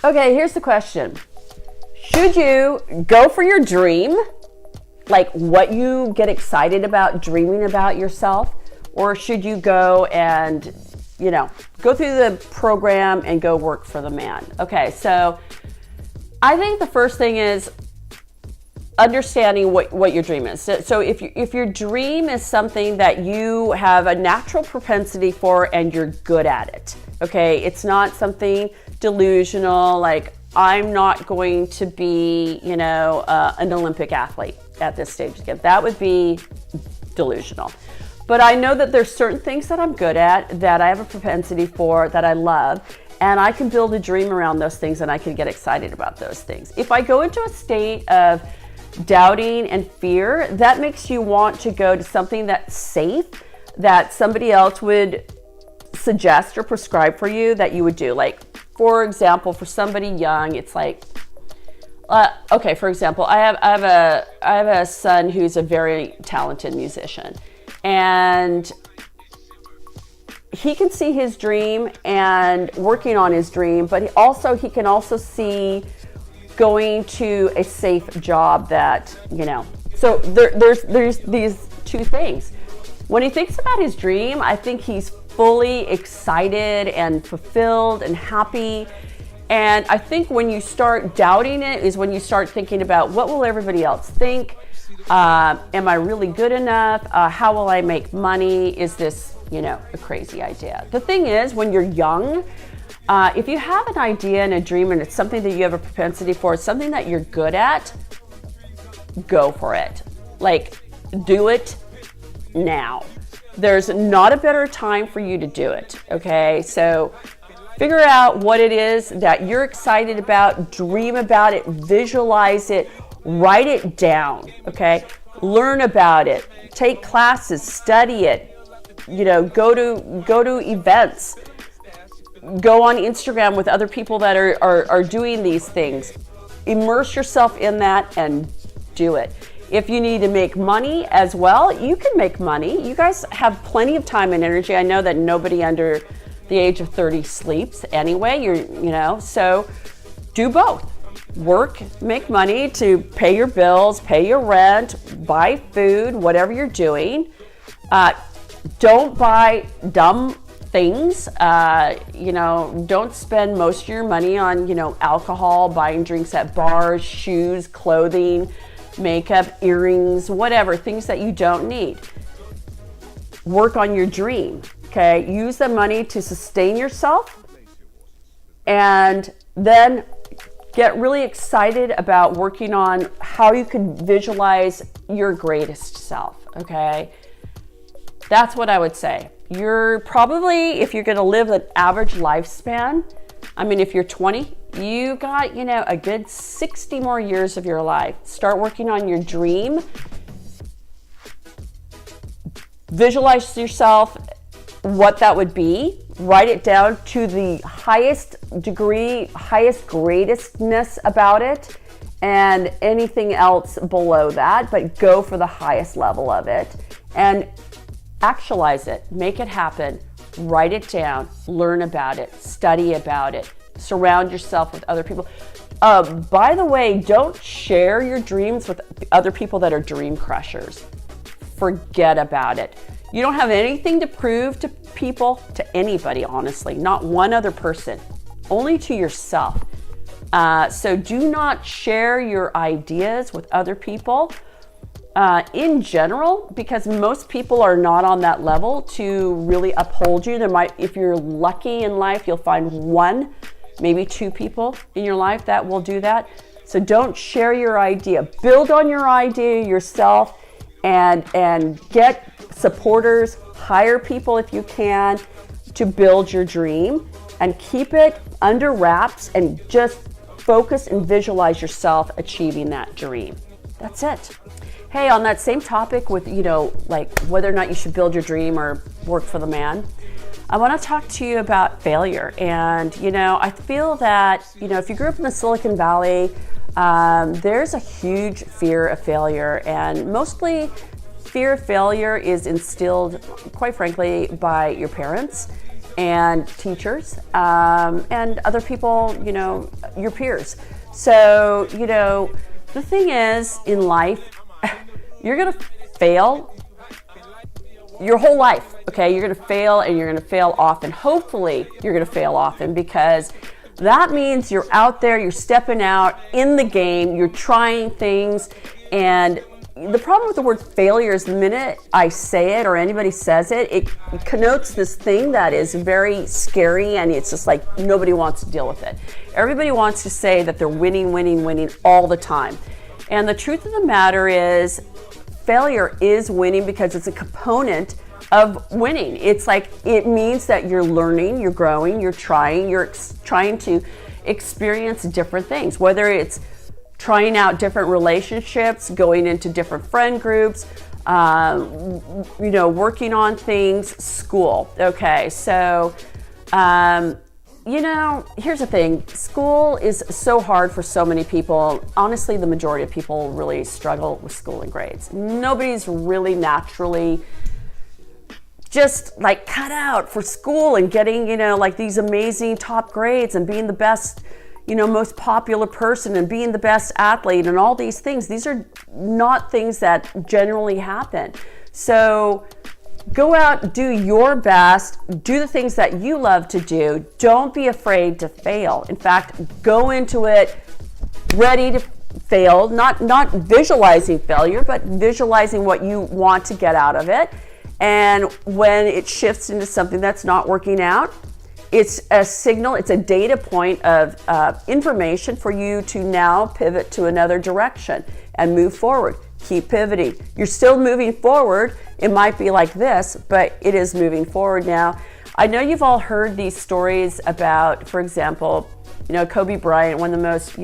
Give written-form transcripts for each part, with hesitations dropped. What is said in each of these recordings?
Okay, here's the question. Should you go for your dream, like what you get excited about dreaming about yourself, or should you go and, go through the program and go work for the man? Okay, so I think the first thing is understanding what your dream is. So if your dream is something that you have a natural propensity for and you're good at it, okay, it's not something delusional, like I'm not going to be, an Olympic athlete at this stage again. That would be delusional. But I know that there's certain things that I'm good at, that I have a propensity for, that I love, and I can build a dream around those things and I can get excited about those things. If I go into a state of doubting and fear, that makes you want to go to something that's safe, that somebody else would suggest or prescribe for you that you would do. Like, for example, for somebody young, it's like, okay, for example, I have a son who's a very talented musician, and he can see his dream and working on his dream, but he can also see going to a safe job that, so there's these two things. When he thinks about his dream, I think he's fully excited and fulfilled and happy. And I think when you start doubting it is when you start thinking about, what will everybody else think? Am I really good enough? How will I make money? Is this, a crazy idea? The thing is, when you're young, if you have an idea and a dream and it's something that you have a propensity for, it's something that you're good at, go for it. Like, do it now. There's not a better time for you to do it, okay? So figure out what it is that you're excited about, dream about it, visualize it, write it down, okay? Learn about it, take classes, study it, go to events, go on Instagram with other people that are doing these things. Immerse yourself in that and do it. If you need to make money as well, you can make money. You guys have plenty of time and energy. I know that nobody under the age of 30 sleeps anyway. So do both. Work, make money to pay your bills, pay your rent, buy food, whatever you're doing. Don't buy dumb things. Don't spend most of your money on, alcohol, buying drinks at bars, shoes, clothing, makeup, earrings, whatever, things that you don't need. Work on your dream, okay? Use the money to sustain yourself, and then get really excited about working on how you can visualize your greatest self, okay? That's what I would say. You're probably, if you're going to live an average lifespan, if you're 20, you got, a good 60 more years of your life. Start working on your dream. Visualize yourself what that would be. Write it down to the highest degree, highest greatestness about it, and anything else below that, but go for the highest level of it. And actualize it, make it happen, write it down, learn about it, study about it, surround yourself with other people. By the way, don't share your dreams with other people that are dream crushers. Forget about it. You don't have anything to prove to people, to anybody, honestly, not one other person, only to yourself. So do not share your ideas with other people. In general, because most people are not on that level to really uphold you. If you're lucky in life, you'll find one, maybe two people in your life that will do that. So don't share your idea. Build on your idea yourself and get supporters, hire people if you can to build your dream, and keep it under wraps and just focus and visualize yourself achieving that dream. That's it. Hey, on that same topic with, like whether or not you should build your dream or work for the man, I want to talk to you about failure. And, I feel that, if you grew up in the Silicon Valley, there's a huge fear of failure. And mostly fear of failure is instilled, quite frankly, by your parents. and teachers, and other people, your peers. So, the thing is, in life, you're going to fail your whole life, okay? You're going to fail, and you're going to fail often. Hopefully, you're going to fail often, because that means you're out there, you're stepping out in the game, you're trying things. And the problem with the word failure is the minute I say it or anybody says it, it connotes this thing that is very scary, and it's just like nobody wants to deal with it. Everybody wants to say that they're winning all the time. And the truth of the matter is, failure is winning, because it's a component of winning. It's like, it means that you're learning, you're growing, you're trying to experience different things, whether it's trying out different relationships, going into different friend groups, working on things, school. Okay, so, here's the thing. School is so hard for so many people. Honestly, the majority of people really struggle with school and grades. Nobody's really naturally just like cut out for school and getting, like these amazing top grades and being the best, most popular person and being the best athlete and all these things. These are not things that generally happen. So go out, do your best, do the things that you love to do. Don't be afraid to fail. In fact, go into it ready to fail, not visualizing failure, but visualizing what you want to get out of it. And when it shifts into something that's not working out, it's a signal, it's a data point of information for you to now pivot to another direction and move forward. Keep pivoting. You're still moving forward. It might be like this, but it is moving forward now. I know you've all heard these stories about, for example, Kobe Bryant, one of the most,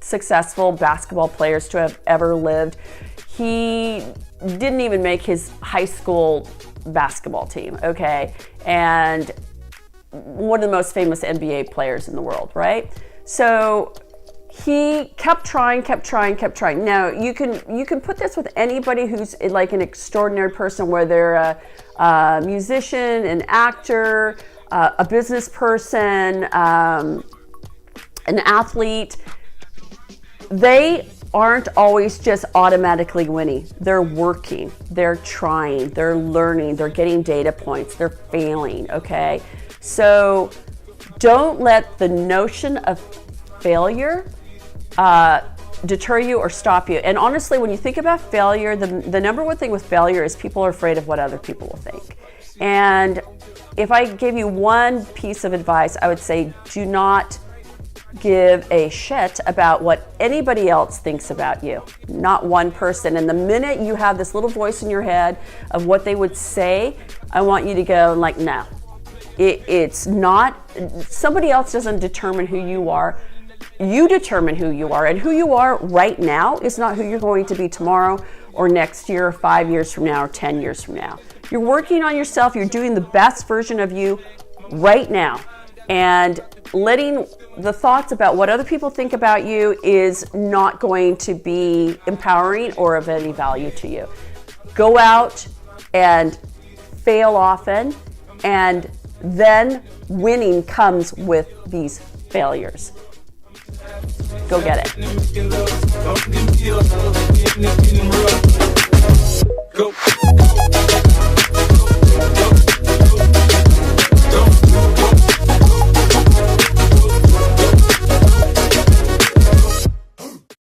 successful basketball players to have ever lived. He didn't even make his high school basketball team, okay? And one of the most famous NBA players in the world, right? So he kept trying. Now, you can put this with anybody who's like an extraordinary person, whether they're a musician, an actor, a business person, an athlete. They aren't always just automatically winning. They're working, they're trying, they're learning, they're getting data points, they're failing, okay? So don't let the notion of failure deter you or stop you. And honestly, when you think about failure, the number one thing with failure is people are afraid of what other people will think. And if I gave you one piece of advice, I would say do not give a shit about what anybody else thinks about you, not one person. And the minute you have this little voice in your head of what they would say, I want you to go like, no, it's not, somebody else doesn't determine who you are. You determine who you are, and who you are right now is not who you're going to be tomorrow or next year or 5 years from now or 10 years from now. You're working on yourself. You're doing the best version of you right now. And letting the thoughts about what other people think about you is not going to be empowering or of any value to you. Go out and fail often, and then winning comes with these failures. Go get it.